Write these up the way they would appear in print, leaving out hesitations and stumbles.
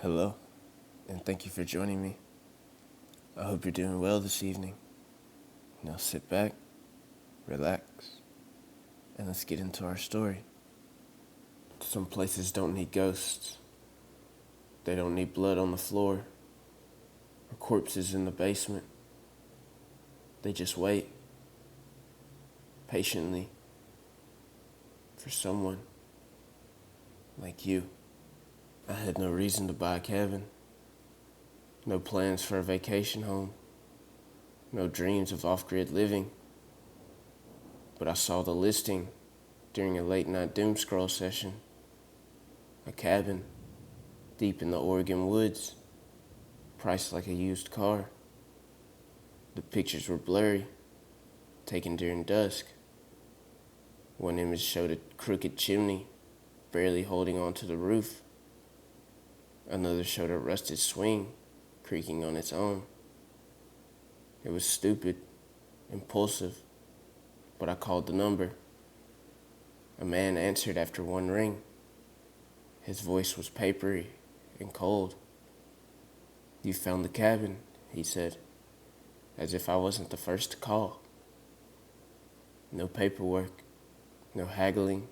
Hello, and thank you for joining me. I hope you're doing well this evening. Now sit back, relax, and let's get into our story. Some places don't need ghosts. They don't need blood on the floor or corpses in the basement. They just wait patiently for someone like you. I had no reason to buy a cabin, no plans for a vacation home, no dreams of off-grid living. But I saw the listing during a late-night doom scroll session. A cabin deep in the Oregon woods, priced like a used car. The pictures were blurry, taken during dusk. One image showed a crooked chimney, barely holding onto the roof. Another showed a rusted swing, creaking on its own. It was stupid, impulsive, but I called the number. A man answered after one ring. His voice was papery and cold. "You found the cabin," he said, as if I wasn't the first to call. No paperwork, no haggling,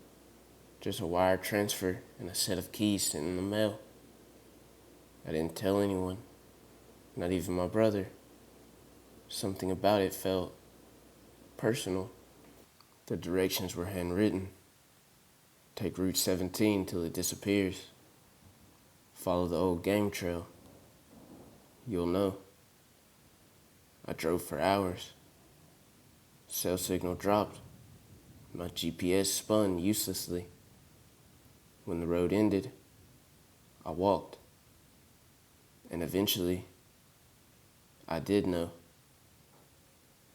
just a wire transfer and a set of keys sent in the mail. I didn't tell anyone, not even my brother. Something about it felt personal. The directions were handwritten. Take Route 17 till it disappears. Follow the old game trail. You'll know. I drove for hours. Cell signal dropped. My GPS spun uselessly. When the road ended, I walked. And eventually, I did know.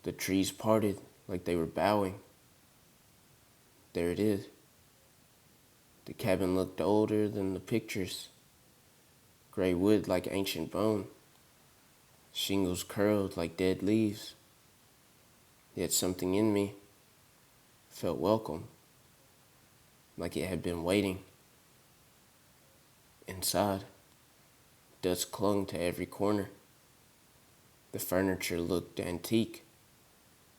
The trees parted like they were bowing. There it is. The cabin looked older than the pictures. Gray wood like ancient bone. Shingles curled like dead leaves. Yet something in me felt welcome, like it had been waiting. Inside, dust clung to every corner. The furniture looked antique,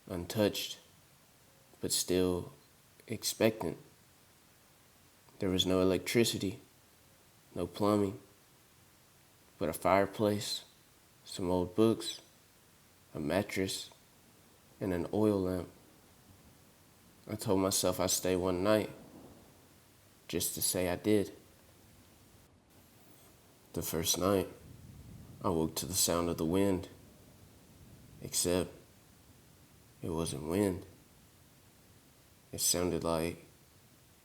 untouched, but still expectant. There was no electricity, no plumbing, but a fireplace, some old books, a mattress, and an oil lamp. I told myself I'd stay one night, just to say I did. The first night, I woke to the sound of the wind, except it wasn't wind. It sounded like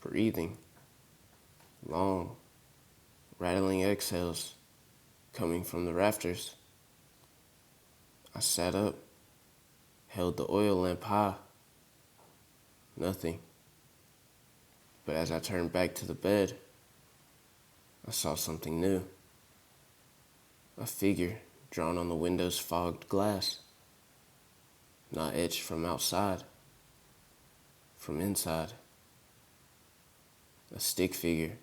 breathing, long, rattling exhales coming from the rafters. I sat up, held the oil lamp high. Nothing. But as I turned back to the bed, I saw something new. A figure drawn on the window's fogged glass. Not etched from outside, from inside. A stick figure,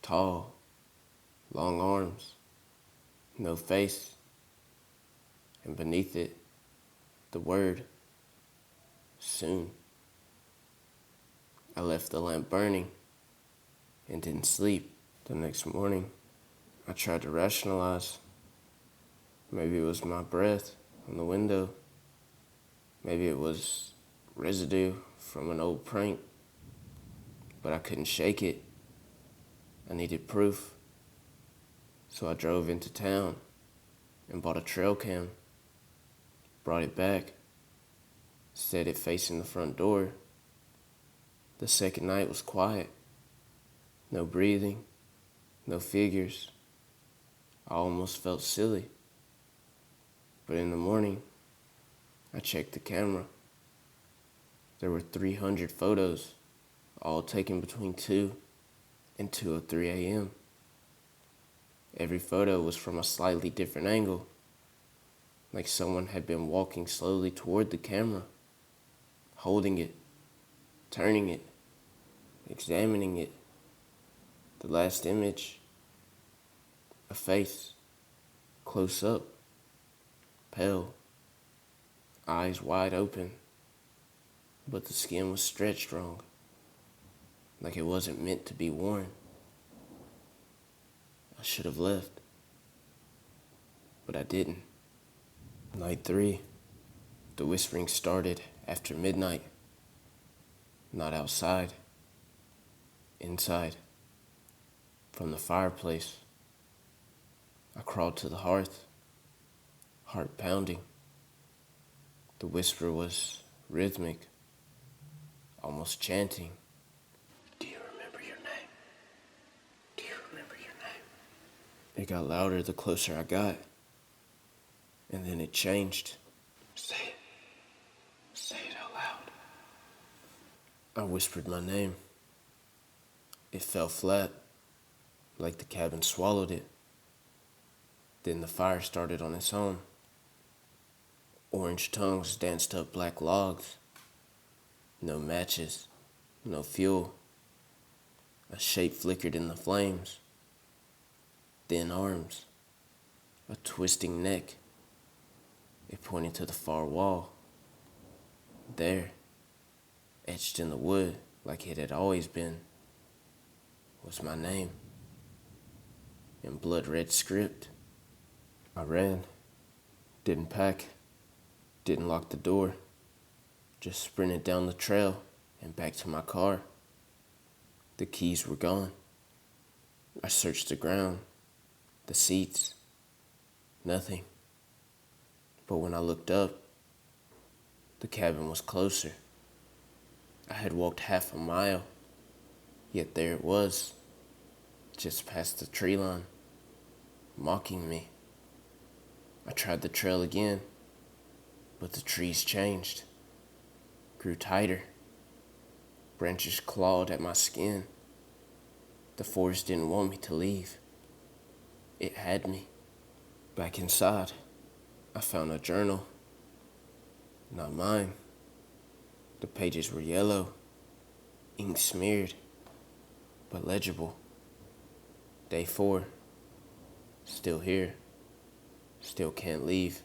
tall, long arms, no face, and beneath it, the word, soon. I left the lamp burning and didn't sleep. The next morning, I tried to rationalize. Maybe it was my breath on the window. Maybe it was residue from an old prank. But I couldn't shake it. I needed proof. So I drove into town and bought a trail cam. Brought it back. Set it facing the front door. The second night was quiet. No breathing. No figures. I almost felt silly. But in the morning, I checked the camera. There were 300 photos, all taken between 2 and 2:03 a.m. Every photo was from a slightly different angle, like someone had been walking slowly toward the camera, holding it, turning it, examining it. The last image, A face, close up, pale, eyes wide open, but the skin was stretched wrong, like it wasn't meant to be worn. I should have left, but I didn't. Night 3, the whispering started after midnight. Not outside, inside, from the fireplace. I crawled to the hearth, heart pounding. The whisper was rhythmic, almost chanting. Do you remember your name? Do you remember your name? It got louder the closer I got, and then it changed. Say it. Say it out loud. I whispered my name. It fell flat, like the cabin swallowed it. Then the fire started on its own. Orange tongues danced up black logs. No matches, no fuel. A shape flickered in the flames. Thin arms, a twisting neck. It pointed to the far wall. There, etched in the wood like it had always been, was my name. In blood-red script. I ran, didn't pack, didn't lock the door, just sprinted down the trail and back to my car. The keys were gone. I searched the ground, the seats, nothing. But when I looked up, the cabin was closer. I had walked half a mile, yet there it was, just past the tree line, mocking me. I tried the trail again, but the trees changed, grew tighter. Branches clawed at my skin. The forest didn't want me to leave. It had me. Back inside, I found a journal. Not mine. The pages were yellow, ink smeared, but legible. Day 4, still here, still can't leave.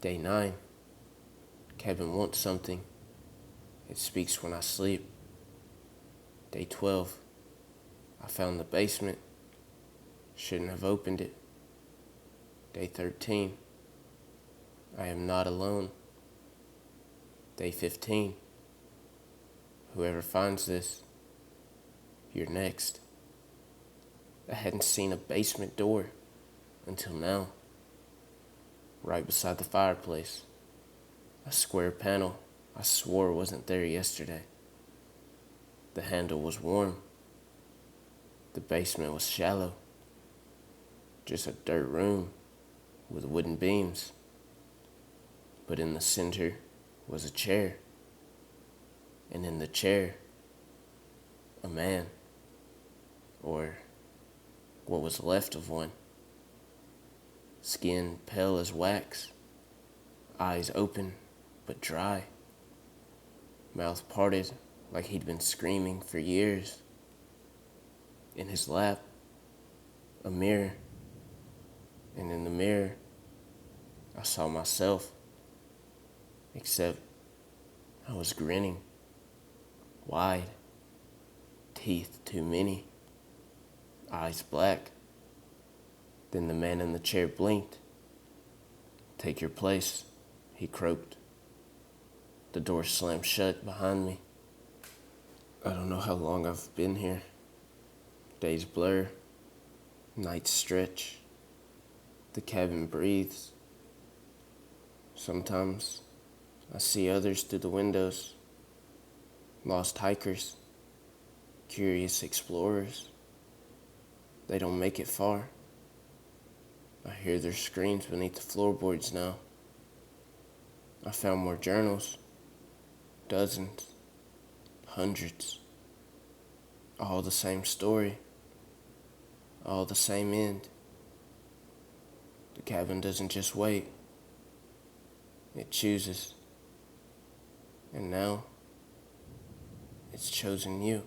Day 9, cabin wants something. It speaks when I sleep. Day 12, I found the basement. Shouldn't have opened it. Day 13, I am not alone. Day 15, whoever finds this, you're next. I hadn't seen a basement door until now. Right beside the fireplace, a square panel I swore wasn't there yesterday. The handle was warm. The basement was shallow. Just a dirt room with wooden beams. But in the center was a chair. And in the chair, a man. Or what was left of one. Skin pale as wax. Eyes open but dry. Mouth parted like he'd been screaming for years. In his lap, a mirror. And in the mirror, I saw myself. Except I was grinning. Wide. Teeth too many. Eyes black. Then the man in the chair blinked. Take your place, he croaked. The door slammed shut behind me. I don't know how long I've been here. Days blur. Nights stretch. The cabin breathes. Sometimes I see others through the windows. Lost hikers. Curious explorers. They don't make it far. I hear their screams beneath the floorboards now. I found more journals. Dozens. Hundreds. All the same story. All the same end. The cabin doesn't just wait. It chooses. And now, it's chosen you.